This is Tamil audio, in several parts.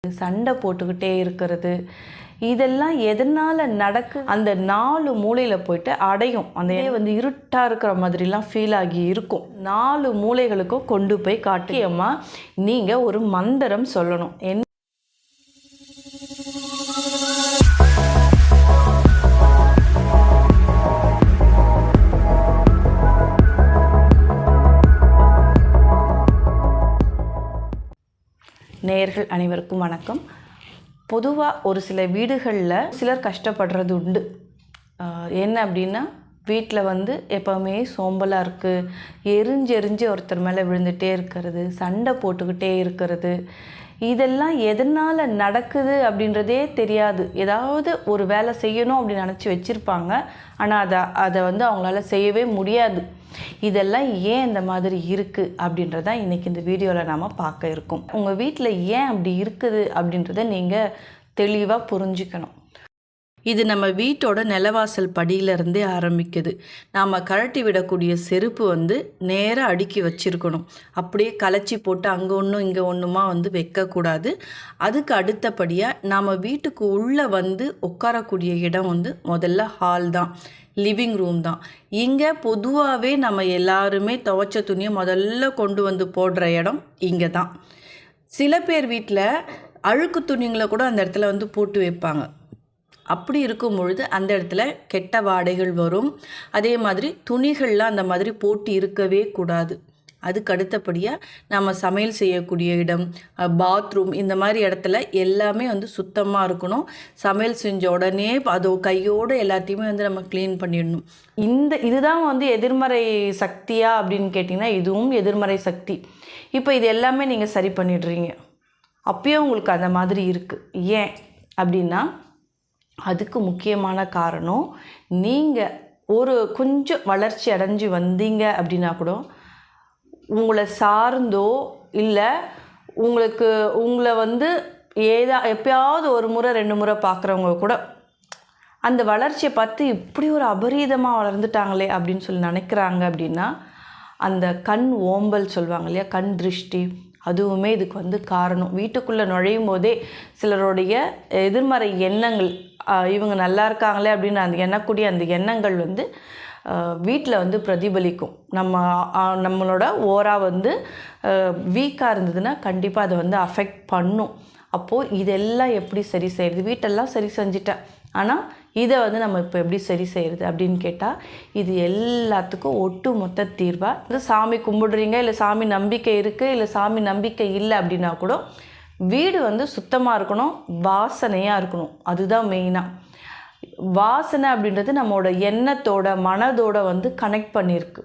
சண்டை போட்டுக்கிட்டே இருக்கிறது, இதெல்லாம் எதனால் நடக்கு? அந்த 4 மூலையில் போயிட்டு அடையும். அந்த இருட்டாக இருக்கிற மாதிரிலாம் ஃபீல் ஆகி இருக்கும். 4 மூலைகளுக்கும் கொண்டு போய் காட்டியம்மா நீங்கள் ஒரு மந்திரம் சொல்லணும். நேயர்கள் அனைவருக்கும் வணக்கம். பொதுவாக ஒரு சில வீடுகளில் சிலர் கஷ்டப்படுறது உண்டு. என்ன அப்படின்னா, வீட்டில் எப்போவுமே சோம்பலாக இருக்குது, எரிஞ்சு ஒருத்தர் மேலே விழுந்துகிட்டே இருக்கிறது, சண்டை போட்டுக்கிட்டே இருக்கிறது, இதெல்லாம் எதனால் நடக்குது அப்படின்றதே தெரியாது. ஏதாவது ஒரு வேலை செய்யணும் அப்படின்னு நினச்சி வச்சுருப்பாங்க, ஆனால் அதை அவங்களால செய்யவே முடியாது. இதெல்லாம் ஏன் இந்த மாதிரி இருக்குது அப்படின்றதான் இன்றைக்கி இந்த வீடியோவில் நாம் பார்க்க இருக்கோம். உங்கள் வீட்டில் ஏன் அப்படி இருக்குது அப்படின்றத நீங்கள் தெளிவாக புரிஞ்சுக்கணும். இது நம்ம வீட்டோட நிலவாசல் படியிலேருந்தே ஆரம்பிக்குது. நாம் கழட்டி விடக்கூடிய செருப்பு நேராக அடுக்கி வச்சுருக்கணும். அப்படியே கலைச்சி போட்டு அங்கே ஒன்றும் இங்கே ஒன்றுமா வைக்கக்கூடாது. அதுக்கு அடுத்தபடியாக நாம் வீட்டுக்கு உள்ளே உட்காரக்கூடிய இடம் முதல்ல ஹால் தான், லிவிங் ரூம் தான். இங்கே பொதுவாகவே நம்ம எல்லாருமே துவைச்ச துணியை முதல்ல கொண்டு போடுற இடம் இங்கே தான். சில பேர் வீட்டில் அழுக்கு துணிங்களை கூட அந்த இடத்துல போட்டு வைப்பாங்க. அப்படி இருக்கும் பொழுது அந்த இடத்துல கெட்ட வாடைகள் வரும். அதே மாதிரி துணிகள்லாம் அந்த மாதிரி போட்டு இருக்கவே கூடாது. அதுக்கு அடுத்தபடியாக நம்ம சமையல் செய்யக்கூடிய இடம், பாத்ரூம், இந்த மாதிரி இடத்துல எல்லாமே சுத்தமாக இருக்கணும். சமையல் செஞ்ச உடனே அது கையோடு எல்லாத்தையுமே நம்ம க்ளீன் பண்ணிடணும். இதுதான் எதிர்மறை சக்தியா அப்படின்னு கேட்டிங்கன்னா, இதுவும் எதிர்மறை சக்தி. இப்போ இது எல்லாமே நீங்கள் சரி பண்ணிடுறீங்க, அப்பயும் உங்களுக்கு அந்த மாதிரி இருக்குது. ஏன் அப்படின்னா, அதுக்கு முக்கியமான காரணம், நீங்கள் ஒரு கொஞ்சம் வளர்ச்சி அடைஞ்சு வந்தீங்க அப்படின்னா கூட, உங்களை சார்ந்தோ இல்லை உங்களை எப்பயாவது ஒரு முறை 2 முறை பார்க்குறவங்க கூட அந்த வளர்ச்சியை பார்த்து இப்படி ஒரு அபரீதமாக வளர்ந்துட்டாங்களே அப்படின்னு சொல்லி நினைக்கிறாங்க. அப்படின்னா அந்த கண் ஓம்பல் சொல்லுவாங்க இல்லையா, கண் திருஷ்டி, அதுவுமே இதுக்கு காரணம். வீட்டுக்குள்ளே நுழையும் போதே சிலருடைய எதிர்மறை எண்ணங்கள், இவங்க நல்லா இருக்காங்களே அப்படின்னு எண்ணக்கூடிய அந்த எண்ணங்கள் வீட்டில் பிரதிபலிக்கும். நம்மளோட ஓரா வீக்காக இருந்ததுன்னா கண்டிப்பாக அதை அஃபெக்ட் பண்ணும். அப்போது இதெல்லாம் எப்படி சரி செய்கிறது? வீட்டெல்லாம் சரி செஞ்சிட்டேன், ஆனால் இதை நம்ம இப்போ எப்படி சரி செய்கிறது அப்படின்னு கேட்டால், இது எல்லாத்துக்கும் ஒட்டு மொத்த தீர்வாக சாமி கும்பிடுறீங்க, இல்லை சாமி நம்பிக்கை இருக்குது, இல்லை சாமி நம்பிக்கை இல்லை அப்படின்னா கூட வீடு சுத்தமாக இருக்கணும், வாசனையாக இருக்கணும். அதுதான் மெயினாக. வாசனை அப்படின்றது நம்மளோட எண்ணத்தோட மனதோட கனெக்ட் பண்ணியிருக்கு.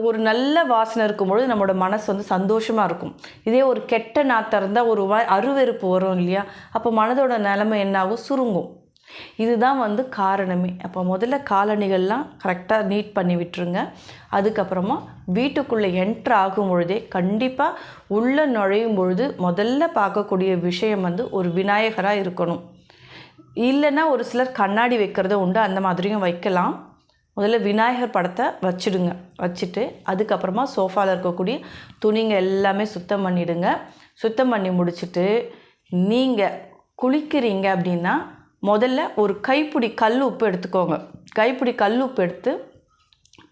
ஒரு நல்ல வாசனை இருக்கும்பொழுது நம்மளோட மனசு சந்தோஷமாக இருக்கும். இதே ஒரு கெட்ட நாற்றம் இருந்தால் ஒரு அருவெறுப்பு வரும் இல்லையா, அப்போ மனதோட நிலைமை என்னாகும், சுருங்கும். இதுதான் காரணமே. அப்போ முதல்ல காலணிகள்லாம் கரெக்டாக நீட் பண்ணி விட்டுருங்க. அதுக்கப்புறமா வீட்டுக்குள்ளே என்ட்ரு ஆகும் பொழுதே கண்டிப்பாக உள்ளே நுழையும் பொழுது முதல்ல பார்க்கக்கூடிய விஷயம் ஒரு விநாயகராக இருக்கணும். இல்லைன்னா ஒரு சிலர் கண்ணாடி வைக்கிறதும் உண்டு, அந்த மாதிரியும் வைக்கலாம். முதல்ல விநாயகர் படத்தை வச்சுடுங்க. வச்சுட்டு அதுக்கப்புறமா சோஃபாவில் இருக்கக்கூடிய துணிங்க எல்லாமே சுத்தம் பண்ணிவிடுங்க. சுத்தம் பண்ணி முடிச்சுட்டு நீங்கள் குளிக்கிறீங்க அப்படின்னா முதல்ல ஒரு கைப்பிடி கல் உப்பு எடுத்துக்கோங்க. கைப்பிடி கல் உப்பு எடுத்து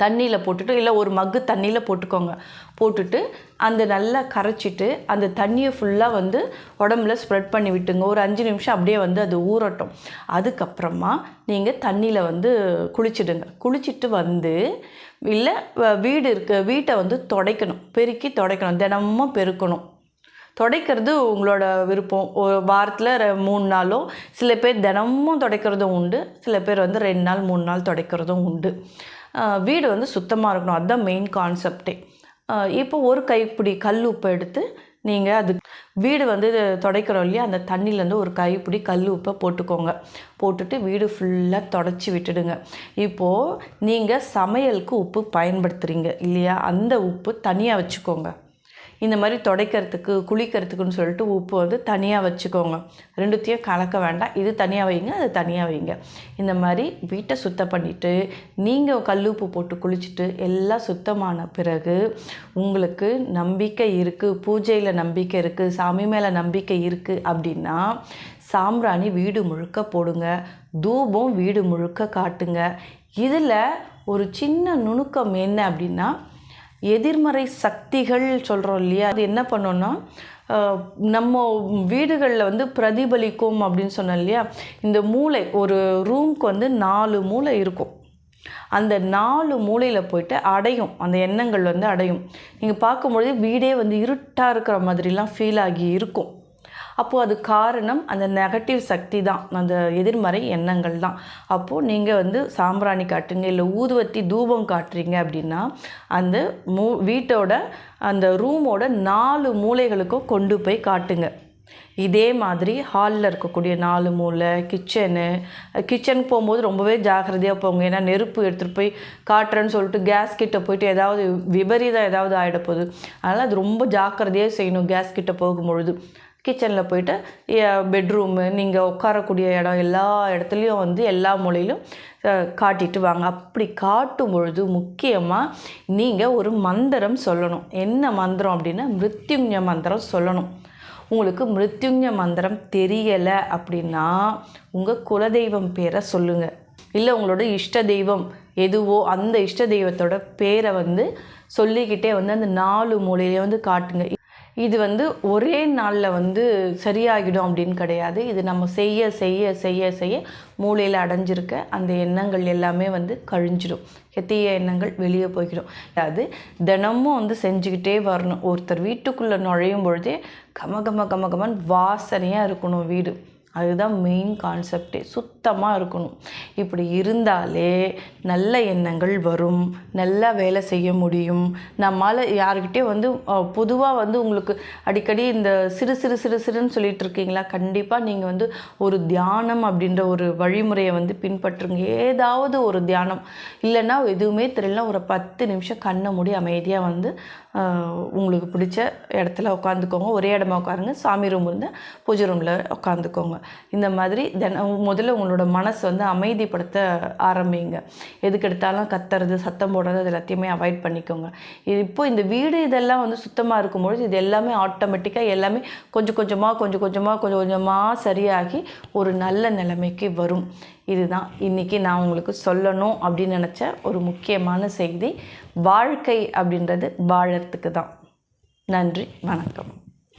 தண்ணியில் போட்டுட்டு, இல்லை ஒரு மக்கு தண்ணியில் போட்டுக்கோங்க. போட்டுட்டு அந்த நல்லா கரைச்சிட்டு அந்த தண்ணியை ஃபுல்லாக உடம்புல ஸ்ப்ரெட் பண்ணி விட்டுங்க. ஒரு 5 நிமிஷம் அப்படியே அது ஊறட்டும். அதுக்கப்புறமா நீங்கள் தண்ணியில் குளிச்சுடுங்க. குளிச்சுட்டு இல்லை வீட்டை துடைக்கணும், பெருக்கி துடைக்கணும், தினமும் பெருக்கணும். துடைக்கிறது உங்களோட விருப்பம். ஒரு வாரத்தில் 3 நாளோ, சில பேர் தினமும் துடைக்கிறதும் உண்டு, சில பேர் 2 நாள் 3 நாள் துடைக்கிறதும் உண்டு. வீடு சுத்தமாக இருக்கணும், அதுதான் மெயின் கான்செப்டே. இப்போ ஒரு கைப்பிடி கல் உப்பை எடுத்து நீங்கள் அது வீடு துடைக்கிறோம் இல்லையா, அந்த தண்ணியிலேருந்து ஒரு கைப்பிடி கல் உப்பை போட்டுக்கோங்க. போட்டுட்டு வீடு ஃபுல்லாக தொடச்சி விட்டுடுங்க. இப்போது நீங்கள் சமையலுக்கு உப்பு பயன்படுத்துகிறீங்க இல்லையா, அந்த உப்பு தனியாக வச்சுக்கோங்க. இந்த மாதிரி துடைக்கிறதுக்கு குளிக்கிறதுக்குன்னு சொல்லிட்டு உப்பு வந்து தனியாக வச்சுக்கோங்க. ரெண்டுத்தையும் கலக்க வேண்டாம். இது தனியாக வைங்க, அது தனியாக வைங்க. இந்த மாதிரி வீட்டை சுத்தம் பண்ணிவிட்டு நீங்கள் கல்லுப்பு போட்டு குளிச்சுட்டு எல்லாம் சுத்தமான பிறகு உங்களுக்கு நம்பிக்கை இருக்குது, பூஜையில் நம்பிக்கை இருக்குது, சாமி மேலே நம்பிக்கை இருக்குது அப்படின்னா சாம்பிராணி வீடு முழுக்க போடுங்க, தூபம் வீடு முழுக்க காட்டுங்க. இதில் ஒரு சின்ன நுணுக்கம் என்ன அப்படின்னா, எதிர்மறை சக்திகள் சொல்கிறோம் இல்லையா, அது என்ன பண்ணோன்னா நம்ம வீடுகளில் வந்து பிரதிபலிக்கும் அப்படின்னு சொன்னோம் இல்லையா. இந்த மூளை, ஒரு ரூம்க்கு வந்து 4 மூளை இருக்கும். அந்த 4 மூலையில் போயிட்டு அடையும், அந்த எண்ணங்கள் வந்து அடையும். நீங்கள் பார்க்கும்பொழுது வீடே வந்து இருட்டாக இருக்கிற மாதிரிலாம் ஃபீல் ஆகி இருக்கும். அப்போது அது காரணம் அந்த நெகட்டிவ் சக்தி தான், அந்த எதிர்மறை எண்ணங்கள் தான். அப்போது நீங்கள் வந்து சாம்பிராணி காட்டுறீங்க, இல்லை ஊதுவத்தி தூபம் காட்டுறீங்க அப்படின்னா அந்த வீட்டோட அந்த ரூமோட 4 மூலைகளுக்கும் கொண்டு போய் காட்டுங்க. இதே மாதிரி ஹாலில் இருக்கக்கூடிய 4 மூலை, கிச்சனுக்கு போகும்போது ரொம்பவே ஜாக்கிரதையாக போங்க. ஏன்னா நெருப்பு எடுத்துகிட்டு போய் காட்டுறேன்னு சொல்லிட்டு கேஸ் கிட்ட போயிட்டு ஏதாவது விபரீதம் ஏதாவது ஆகிடப்போகுது. அதனால் அது ரொம்ப ஜாக்கிரதையாக செய்யணும். கேஸ் கிட்ட போகும்பொழுது கிச்சனில் போயிட்டு பெட்ரூமு, நீங்கள் உட்காரக்கூடிய இடம், எல்லா இடத்துலையும் வந்து எல்லா மூலையிலும் காட்டிட்டு வாங்க. அப்படி காட்டும் பொழுது முக்கியமாக நீங்கள் ஒரு மந்திரம் சொல்லணும். என்ன மந்திரம் அப்படின்னா மிருத்யுஞ்ச மந்திரம் சொல்லணும். உங்களுக்கு மிருத்யுஞ்ச மந்திரம் தெரியலை அப்படின்னா உங்கள் குலதெய்வம் பேரை சொல்லுங்கள். இல்லை உங்களோட இஷ்ட தெய்வம் எதுவோ அந்த இஷ்ட தெய்வத்தோட பேரை வந்து சொல்லிக்கிட்டே வந்து அந்த 4 மூலையிலே வந்து காட்டுங்க. இது வந்து ஒரே நாளில் வந்து சரியாகிடும் அப்படின்னு கிடையாது. இது நம்ம செய்ய செய்ய செய்ய செய்ய மூளையில் அடைஞ்சிருக்க அந்த எண்ணங்கள் எல்லாமே வந்து கழிஞ்சிடும். தீய எண்ணங்கள் வெளியே போய்கிடும். அதாவது தினமும் வந்து செஞ்சுக்கிட்டே வரணும். ஒருத்தர் வீட்டுக்குள்ளே நுழையும் பொழுதே கமகமன்னு வாசனையாக இருக்கணும் வீடு. அதுதான் மெயின் கான்செப்டே. சுத்தமாக இருக்கணும். இப்படி இருந்தாலே நல்ல எண்ணங்கள் வரும், நல்லா வேலை செய்ய முடியும். நம்மால் யாருக்கிட்டே வந்து பொதுவாக வந்து உங்களுக்கு அடிக்கடி இந்த சிறுன்னு சொல்லிட்டு இருக்கீங்களா, கண்டிப்பாக நீங்கள் வந்து ஒரு தியானம் அப்படின்ற ஒரு வழிமுறையை வந்து பின்பற்றுங்க. ஏதாவது ஒரு தியானம், இல்லைன்னா எதுவுமே தெரியலனா ஒரு 10 நிமிஷம் கண்ணை மூடி அமைதியாக வந்து உங்களுக்கு பிடிச்ச இடத்துல உட்காந்துக்கோங்க. ஒரே இடமா உட்காருங்க. சாமி ரூம் இருந்தால் பூஜை ரூமில் உட்காந்துக்கோங்க. இந்த மாதிரி முதல்ல உங்களோட மனசு வந்து அமைதிப்படுத்த ஆரம்பிங்க. எதுக்கு எடுத்தாலும் கத்துறது, சத்தம் போடுறது, அது எல்லாத்தையுமே அவாய்ட் பண்ணிக்கோங்க. இப்போ இந்த வீடு இதெல்லாம் வந்து சுத்தமாக இருக்கும்பொழுது இது எல்லாமே ஆட்டோமேட்டிக்காக எல்லாமே கொஞ்சம் கொஞ்சமாக சரியாகி ஒரு நல்ல நிலைமைக்கு வரும். இதுதான் இன்றைக்கி நான் உங்களுக்கு சொல்லணும் அப்படின்னு நினச்ச ஒரு முக்கியமான செய்தி. வாழ்க்கை அப்படின்றது வாழறதுக்கு தான். நன்றி, வணக்கம்.